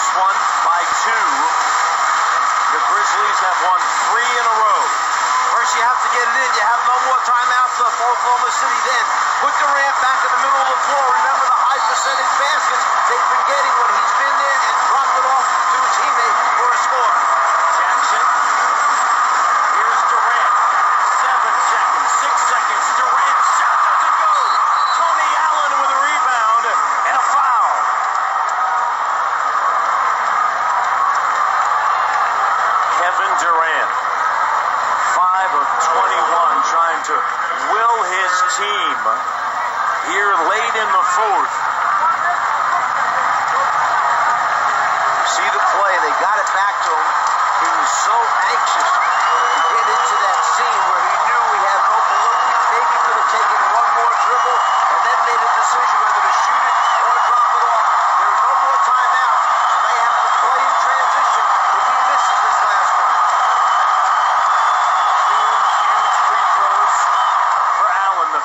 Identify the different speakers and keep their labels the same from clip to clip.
Speaker 1: this one by 2. The Grizzlies have won 3 in a row. First you have to get it in. You have no more timeouts for Oklahoma City. Then put Durant back in the middle of the floor. Remember the high percentage baskets they've been getting when he's been there, and drop it off to a teammate for a score. Jackson. Here's Durant. 7 seconds. 6 seconds. Durant. Shot doesn't go. Tony Allen with a rebound and a foul. Kevin Durant. 5 of 21, trying to will his team here late in the 4th. You see the play, they got it back to him. He was so anxious to get into that scene where he knew he had an open look. He maybe could have taken one more dribble and then made a decision whether to shoot it or drop it off. There are no more timeouts, so they have to play in transition if he misses this last one.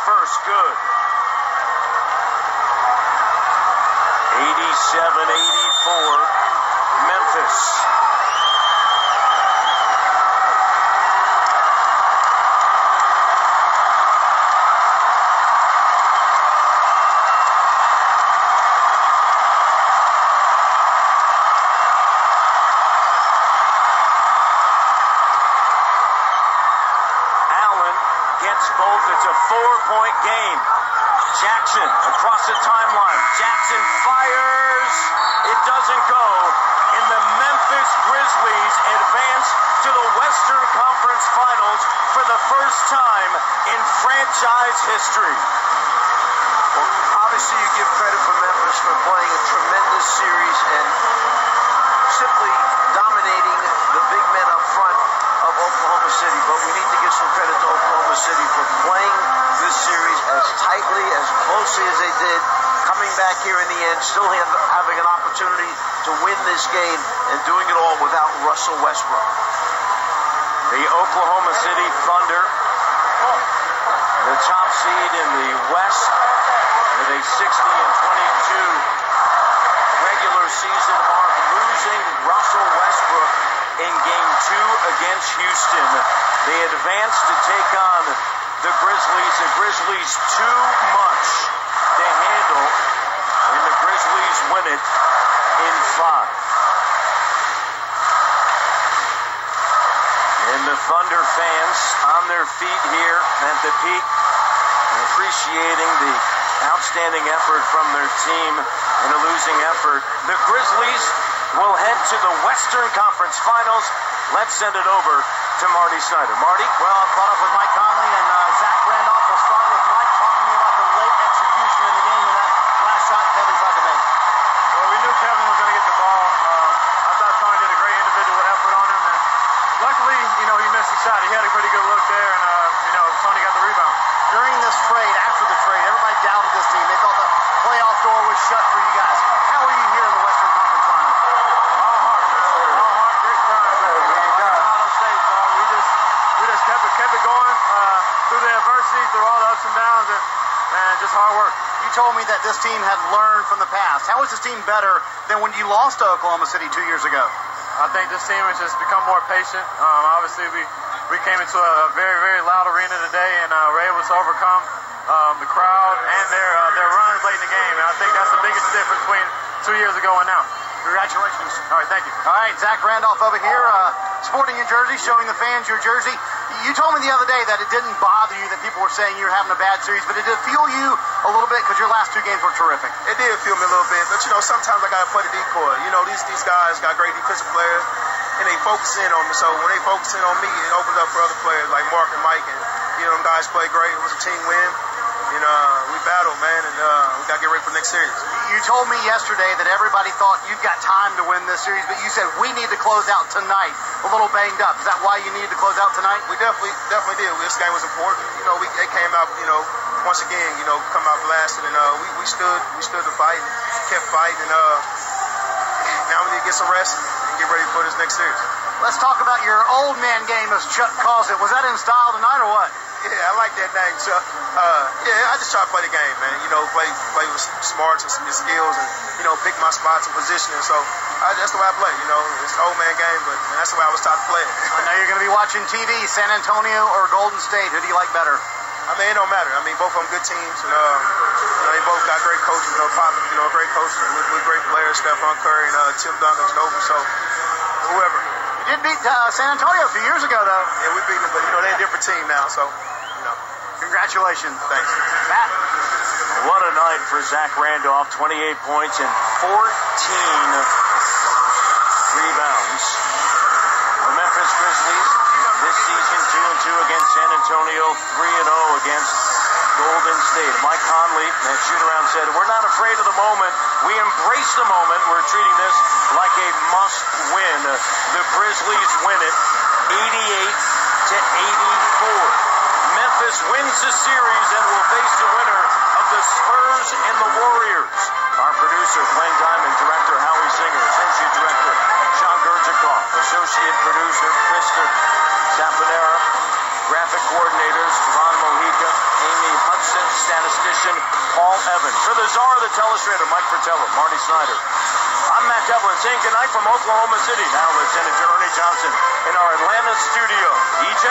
Speaker 1: First good. 87-84, Memphis. Allen gets both. It's a 4-point game. Jackson across the timeline. Jackson fires. It doesn't go. And the Memphis Grizzlies advance to the Western Conference Finals for the first time in franchise history. Well, obviously you give credit for Memphis for playing a tremendous series and simply dominating the big men up front of Oklahoma City, but we need to give some credit to Oklahoma City for playing this series as tightly, as closely as they did, coming back here in the end, still having an opportunity to win this game, and doing it all without Russell Westbrook. The Oklahoma City Thunder, the top seed in the West, with a 60-22 regular season mark, losing Russell Westbrook in Game 2 against Houston. They advance to take on the Grizzlies. The Grizzlies too much to handle, and the Grizzlies win it in 5. And the Thunder fans on their feet here at the Peak, appreciating the outstanding effort from their team in a losing effort. The Grizzlies will head to the Western Conference Finals. Let's send it over to Marty Snyder. Marty?
Speaker 2: Well, I caught up with Mike Conley and Zach Randolph. We'll start with Mike talking about the late execution in the game and that last shot Kevin tried to make.
Speaker 3: Well, we knew Kevin was going to get the ball. I thought Tony did a great individual effort on him. And luckily, he missed the shot. He had a pretty good look there, and, Tony got the rebound.
Speaker 2: During this trade, after the trade, everybody doubted this team. They thought the playoff door was shut for you guys. How are you here in the Western Conference Finals?
Speaker 3: All heart, great run. Ohio State, we just kept it going through the adversity, through all the ups and downs, and just hard work.
Speaker 2: You told me that this team had learned from the past. How is this team better than when you lost to Oklahoma City 2 years ago?
Speaker 3: I think this team has just become more patient. Obviously, we came into a very, very loud arena today, and were able to overcome the crowd and their runs late in the game. And I think that's the biggest difference between 2 years ago and now.
Speaker 2: Congratulations.
Speaker 3: All right, thank you.
Speaker 2: All right, Zach Randolph over here, sporting your jersey, showing the fans your jersey. You told me the other day that it didn't bother you that people were saying you were having a bad series, but it did fuel you a little bit because your last 2 games were terrific.
Speaker 4: It did fuel me a little bit, but sometimes I gotta play the decoy. These guys got great defensive players, and they focus in on me. So when they focus in on me, it opens up for other players like Mark and Mike, and them guys play great. It was a team win. We battled, man, and we got to get ready for the next series.
Speaker 2: You told me yesterday that everybody thought you've got time to win this series, but you said we need to close out tonight a little banged up. Is that why you needed to close out tonight?
Speaker 4: We definitely did. This game was important. They came out, once again, come out blasted, and we stood the fight and kept fighting, and now we need to get some rest and get ready for this next series.
Speaker 2: Let's talk about your old man game, as Chuck calls it. Was that in style tonight or what?
Speaker 4: Yeah, I like that name, Chuck. Yeah, I just try to play the game, man. You know, play with smarts and skills, and you know, pick my spots and positioning. So that's the way I play. You know, it's an old man game, but man, that's the way I was taught to play it.
Speaker 2: I know you're going to be watching TV. San Antonio or Golden State? Who do you like better?
Speaker 4: I mean, it don't matter. I mean, both of them good teams, and you know, they both got great coaches. You know, great coaches with great players, Stephon Curry and Tim Duncan, Ginobili. So whoever.
Speaker 2: You did beat San Antonio a few years ago, though.
Speaker 4: Yeah, we beat them, but you know, they're a different team now. So, you know.
Speaker 2: Congratulations.
Speaker 4: Thanks.
Speaker 2: Matt.
Speaker 1: What a night for Zach Randolph. 28 points and 14 rebounds. The Memphis Grizzlies this season 2-2 against San Antonio, 3-0 against Golden State. Mike Conley, that shoot-around, said, "We're not afraid of the moment. We embrace the moment. We're treating this like a must-win." The Grizzlies win it 88-84. Memphis wins the series and will face the winner of the Spurs and the Warriors. Our producer, Glenn Diamond, director, Howie Singer, associate director, Sean Gurjikoff, associate producer, Krista Zapanera, graphic coordinators, Ron Mojica, Amy Hudson, statistician, Paul Evans. For the czar of the telestrator, Mike Fratello, Marty Snyder. I'm Matt Devlin saying goodnight from Oklahoma City. Now Lieutenant Ernie Johnson in our Atlanta studio. EJ?